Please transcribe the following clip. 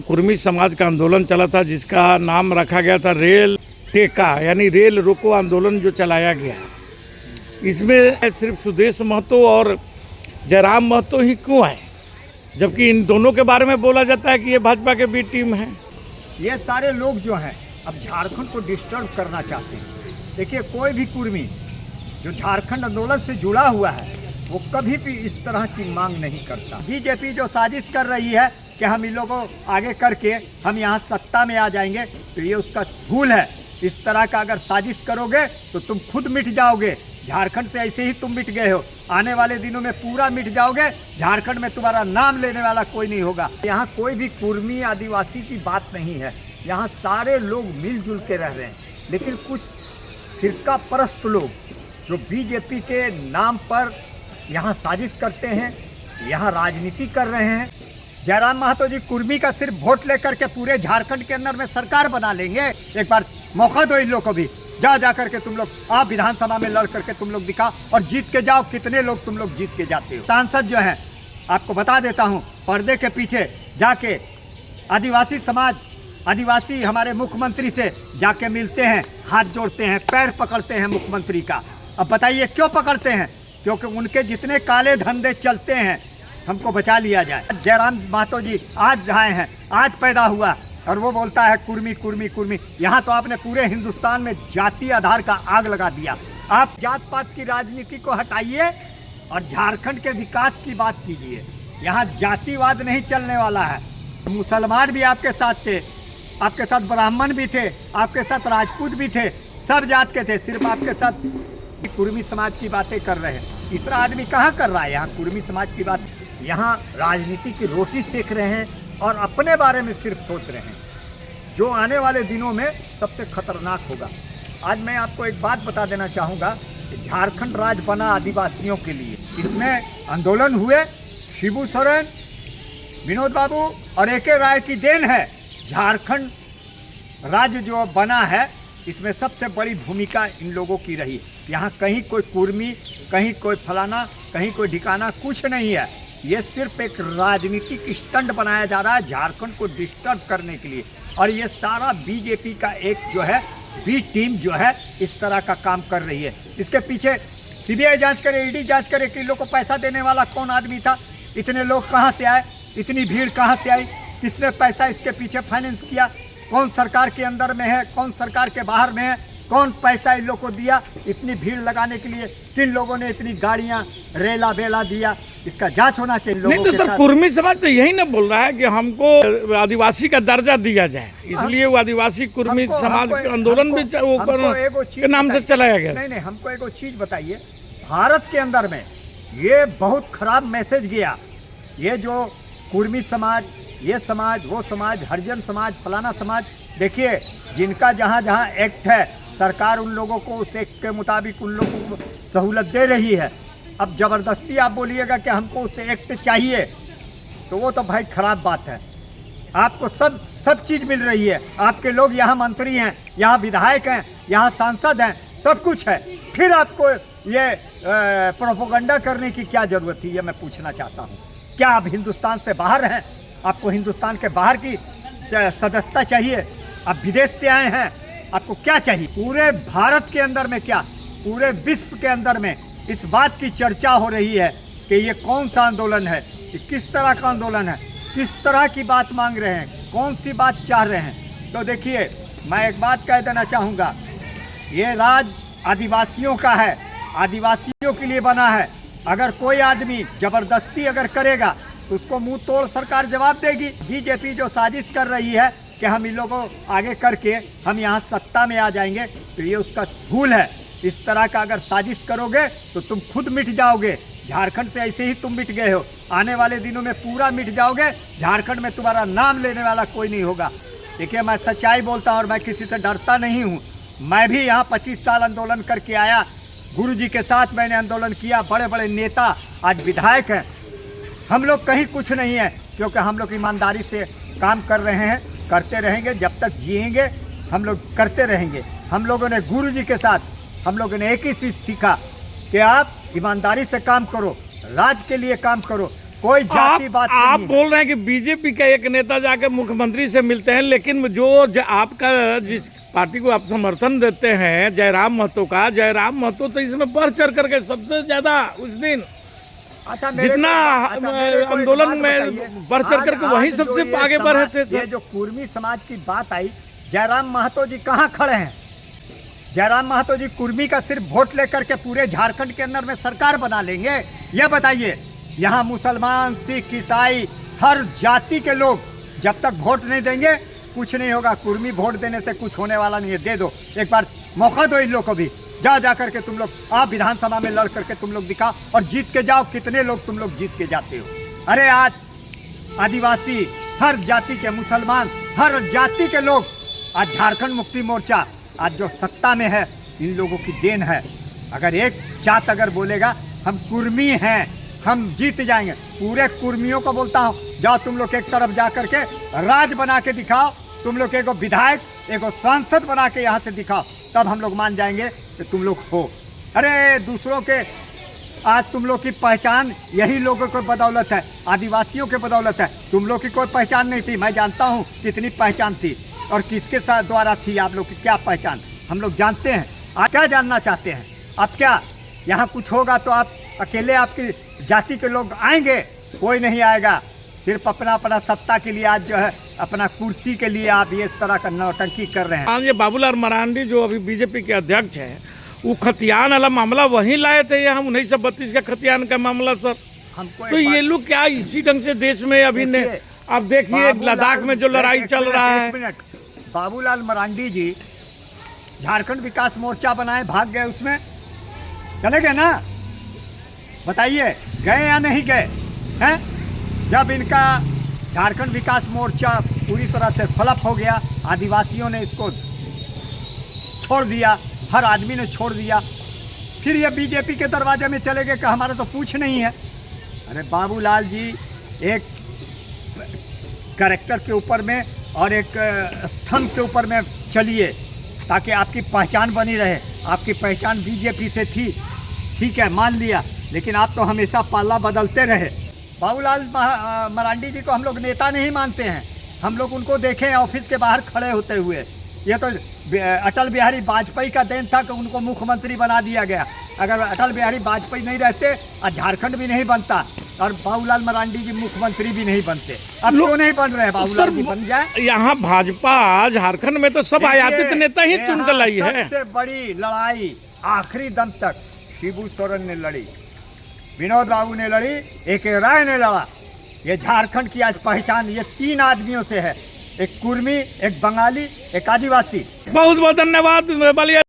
कुर्मी समाज का आंदोलन चला था, जिसका नाम रखा गया था रेल टेका, यानी रेल रोको आंदोलन जो चलाया गया। इसमें सिर्फ सुदेश महतो और जयराम महतो ही क्यों है, जबकि इन दोनों के बारे में बोला जाता है कि ये भाजपा के बी टीम है। ये सारे लोग जो हैं अब झारखंड को डिस्टर्ब करना चाहते हैं। देखिए, कोई भी कुर्मी जो झारखंड आंदोलन से जुड़ा हुआ है वो कभी भी इस तरह की मांग नहीं करता। बीजेपी जो साजिश कर रही है कि हम इन लोगों को आगे करके हम यहाँ सत्ता में आ जाएंगे, तो ये उसका भूल है। इस तरह का अगर साजिश करोगे तो तुम खुद मिट जाओगे। झारखंड से ऐसे ही तुम मिट गए हो, आने वाले दिनों में पूरा मिट जाओगे। झारखंड में तुम्हारा नाम लेने वाला कोई नहीं होगा। यहाँ कोई भी कुर्मी आदिवासी की बात नहीं है, यहाँ सारे लोग मिलजुल के रह रहे हैं। लेकिन कुछ फिरका परस्त लोग जो बीजेपी के नाम पर यहाँ साजिश करते हैं, यहाँ राजनीति कर रहे हैं। जयराम महतो जी कुर्मी का सिर्फ वोट लेकर के पूरे झारखंड के अंदर में सरकार बना लेंगे। एक बार मौका दो इन लोग को भी, जा करके तुम लोग आप विधानसभा में लड़ करके तुम लोग दिखाओ और जीत के जाओ। कितने लोग तुम लोग जीत के जाते हो। सांसद जो हैं, आपको बता देता हूँ, पर्दे के पीछे जाके आदिवासी समाज, आदिवासी हमारे मुख्यमंत्री से जाके मिलते हैं, हाथ जोड़ते हैं, पैर पकड़ते हैं मुख्यमंत्री का। अब बताइए क्यों पकड़ते हैं? क्योंकि उनके जितने काले धंधे चलते हैं हमको बचा लिया जाए। जयराम महतो जी आज आए हैं, आज पैदा हुआ और वो बोलता है कुर्मी कुर्मी कुर्मी। यहाँ तो आपने पूरे हिंदुस्तान में जाति आधार का आग लगा दिया। आप जात पात की राजनीति को हटाइए और झारखंड के विकास की बात कीजिए। यहाँ जातिवाद नहीं चलने वाला है। मुसलमान भी आपके साथ थे, आपके साथ ब्राह्मण भी थे, आपके साथ राजपूत भी थे, सब जात के थे। सिर्फ आपके साथ कुर्मी समाज की बातें कर रहे हैं। तीसरा आदमी कहाँ कर रहा है यहाँ कुर्मी समाज की बात? यहाँ राजनीति की रोटी सेक रहे हैं और अपने बारे में सिर्फ सोच रहे हैं, जो आने वाले दिनों में सबसे खतरनाक होगा। आज मैं आपको एक बात बता देना चाहूँगा कि झारखंड राज्य बना आदिवासियों के लिए। इसमें आंदोलन हुए, शिबू सोरेन, विनोद बाबू और ए.के. राय की देन है। झारखंड राज्य जो बना है इसमें सबसे बड़ी भूमिका इन लोगों की रही। यहाँ कहीं कोई कुर्मी, कहीं कोई फलाना, कहीं कोई ठिकाना कुछ नहीं है। ये सिर्फ एक राजनीतिक स्टंट बनाया जा रहा है झारखंड को डिस्टर्ब करने के लिए। और ये सारा बीजेपी का एक जो है बी टीम जो है इस तरह का काम कर रही है। इसके पीछे सीबीआई जांच करे, ईडी जांच करे कि इन लोग को पैसा देने वाला कौन आदमी था, इतने लोग कहाँ से आए, इतनी भीड़ कहाँ से आई, किसने पैसा इसके पीछे फाइनेंस किया, कौन सरकार के अंदर में है, कौन सरकार के बाहर में है, कौन पैसा इन लोग को दिया इतनी भीड़ लगाने के लिए, किन लोगों ने इतनी गाड़ियां रेला बेला दिया, इसका जांच होना चाहिए। नहीं तो सर, कुर्मी समाज तो यही ना बोल रहा है कि हमको आदिवासी का दर्जा दिया जाए, इसलिए वो आदिवासी कुर्मी समाज का आंदोलन भी ऊपर के नाम से चलाया गया। नहीं, हमको एक चीज बताइए, भारत के अंदर में ये बहुत खराब मैसेज गया। ये जो कुर्मी समाज, ये समाज, वो समाज, हरिजन समाज, फलाना समाज, देखिए जिनका जहाँ जहाँ एक्ट है सरकार उन लोगों को उस एक्ट के मुताबिक उन लोगों को सहूलत दे रही है। अब ज़बरदस्ती आप बोलिएगा कि हमको उस एक्ट चाहिए, तो वो तो भाई ख़राब बात है। आपको सब चीज़ मिल रही है, आपके लोग यहाँ मंत्री हैं, यहाँ विधायक हैं, यहाँ सांसद हैं, सब कुछ है, फिर आपको ये प्रोपोगंडा करने की क्या ज़रूरत थी, ये मैं पूछना चाहता हूँ। क्या आप हिंदुस्तान से बाहर हैं? आपको हिंदुस्तान के बाहर की सदस्यता चाहिए? आप विदेश से आए हैं, आपको क्या चाहिए? पूरे भारत के अंदर में क्या, पूरे विश्व के अंदर में इस बात की चर्चा हो रही है कि ये कौन सा आंदोलन है, ये किस तरह का आंदोलन है, किस तरह की बात मांग रहे हैं, कौन सी बात चाह रहे हैं। तो देखिए, मैं एक बात कह देना चाहूँगा, ये राज्य आदिवासियों का है, आदिवासियों के लिए बना है। अगर कोई आदमी ज़बरदस्ती अगर करेगा तो उसको मुंह तोड़ सरकार जवाब देगी। बीजेपी जो साजिश कर रही है कि हम इन लोगों को आगे करके हम यहाँ सत्ता में आ जाएंगे, तो ये उसका भूल है। इस तरह का अगर साजिश करोगे तो तुम खुद मिट जाओगे। झारखंड से ऐसे ही तुम मिट गए हो, आने वाले दिनों में पूरा मिट जाओगे। झारखंड में तुम्हारा नाम लेने वाला कोई नहीं होगा। देखिए, मैं सच्चाई बोलता हूँ और मैं किसी से डरता नहीं हूँ। मैं भी यहाँ 25 साल आंदोलन करके आया, गुरुजी के साथ मैंने आंदोलन किया, बड़े बड़े नेता आज विधायक हैं। हम लोग कहीं कुछ नहीं है, क्योंकि हम लोग ईमानदारी से काम कर रहे हैं, करते रहेंगे, जब तक जिएंगे हम लोग करते रहेंगे। हम लोगों ने गुरुजी के साथ हम लोगों ने एक ही चीज़ सीखा कि आप ईमानदारी से काम करो, राज्य के लिए काम करो, कोई जाति बात आप नहीं है। बोल रहे हैं कि बीजेपी का एक नेता जाके मुख्यमंत्री से मिलते हैं, लेकिन जो आपका जिस पार्टी को आप समर्थन देते हैं जयराम महतो का, जयराम महतो तो इसमें बढ़ चढ़ करके सबसे ज्यादा उस दिन अच्छा, मेरे जितना मेरे को एक आंदोलन बात में बताइए। बढ़ चढ़ करके आज वहीं जो सबसे ये आगे बढ़े थे ये सर। जो कुर्मी समाज की बात आई, जयराम महतो जी कहाँ खड़े हैं? जयराम महतो जी कुर्मी का सिर्फ वोट लेकर के पूरे झारखंड के अंदर में सरकार बना लेंगे? ये बताइए। यहाँ मुसलमान, सिख, ईसाई, हर जाति के लोग जब तक वोट नहीं देंगे कुछ नहीं होगा। कुर्मी वोट देने से कुछ होने वाला नहीं है। दे दो, एक बार मौका दो इन लोग को भी। जा करके तुम लोग आप विधानसभा में लड़ करके तुम लोग दिखाओ और जीत के जाओ। कितने लोग तुम लोग जीत के जाते हो? अरे आज आदिवासी, हर जाति के, मुसलमान, हर जाति के लोग आज झारखंड मुक्ति मोर्चा आज जो सत्ता में है, इन लोगों की देन है। अगर एक जात अगर बोलेगा हम कुर्मी हैं, हम जीत जाएंगे, पूरे कुर्मियों को बोलता हूँ, जाओ तुम लोग एक तरफ जा करके राज बना के दिखाओ। तुम लोग एगो विधायक, एगो सांसद बना के यहाँ से दिखाओ, तब हम लोग मान जाएंगे कि तुम लोग हो। अरे दूसरों के आज तुम लोग की पहचान यही लोगों की बदौलत है, आदिवासियों के बदौलत है। तुम लोग की कोई पहचान नहीं थी। मैं जानता हूँ कितनी पहचान थी और किसके साथ द्वारा थी आप लोग की क्या पहचान, हम लोग जानते हैं। आप क्या जानना चाहते हैं? आप क्या यहाँ कुछ होगा तो आप अकेले आपकी जाति के लोग आएंगे? कोई नहीं आएगा। सिर्फ अपना अपना सत्ता के लिए आज जो है अपना कुर्सी के लिए आप ये इस तरह का नौटंकी कर रहे हैं। हाँ, ये बाबूलाल मरांडी जो अभी बीजेपी के अध्यक्ष हैं, वो खतियान वाला मामला वहीं लाए थे यहाँ 1932 का खतियान का मामला सर। हमको तो ये लोग क्या इसी ढंग से देश में अभी ने देखिए, अब देखिए लद्दाख में जो लड़ाई चल रहा है। एक मिनट, बाबूलाल मरांडी जी झारखंड विकास मोर्चा बनाए, भाग गए, उसमें चले गए ना? बताइए गए या नहीं गए हैं? जब इनका झारखंड विकास मोर्चा पूरी तरह से फ्लॉप हो गया, आदिवासियों ने इसको छोड़ दिया, हर आदमी ने छोड़ दिया, फिर ये बीजेपी के दरवाजे में चले गए कि हमारा तो पूछ नहीं है। अरे बाबूलाल जी एक कैरेक्टर के ऊपर में और एक स्तंभ के ऊपर में चलिए ताकि आपकी पहचान बनी रहे। आपकी पहचान बीजेपी से थी, ठीक है, मान लिया, लेकिन आप तो हमेशा पाला बदलते रहे। बाबूलाल मरांडी जी को हम लोग नेता नहीं मानते हैं। हम लोग उनको देखें ऑफिस के बाहर खड़े होते हुए। ये तो अटल बिहारी वाजपेयी का देन था कि उनको मुख्यमंत्री बना दिया गया। अगर अटल बिहारी वाजपेयी नहीं रहते और झारखंड भी नहीं बनता और बाबूलाल मरांडी जी मुख्यमंत्री भी नहीं बनते। अब क्यों नहीं बन रहे? बाबूलाल जी बन जाए। यहाँ भाजपा झारखंड में तो सब आयातित नेता ही चुन कर लाई है। सबसे बड़ी लड़ाई आखिरी दम तक शिबू सोरेन ने लड़ी, विनोद बाबू ने लड़ी, एक राय ने लड़ा। ये झारखंड की आज पहचान ये 3 आदमियों से है, एक कुर्मी, एक बंगाली, एक आदिवासी। बहुत बहुत धन्यवाद बलिया।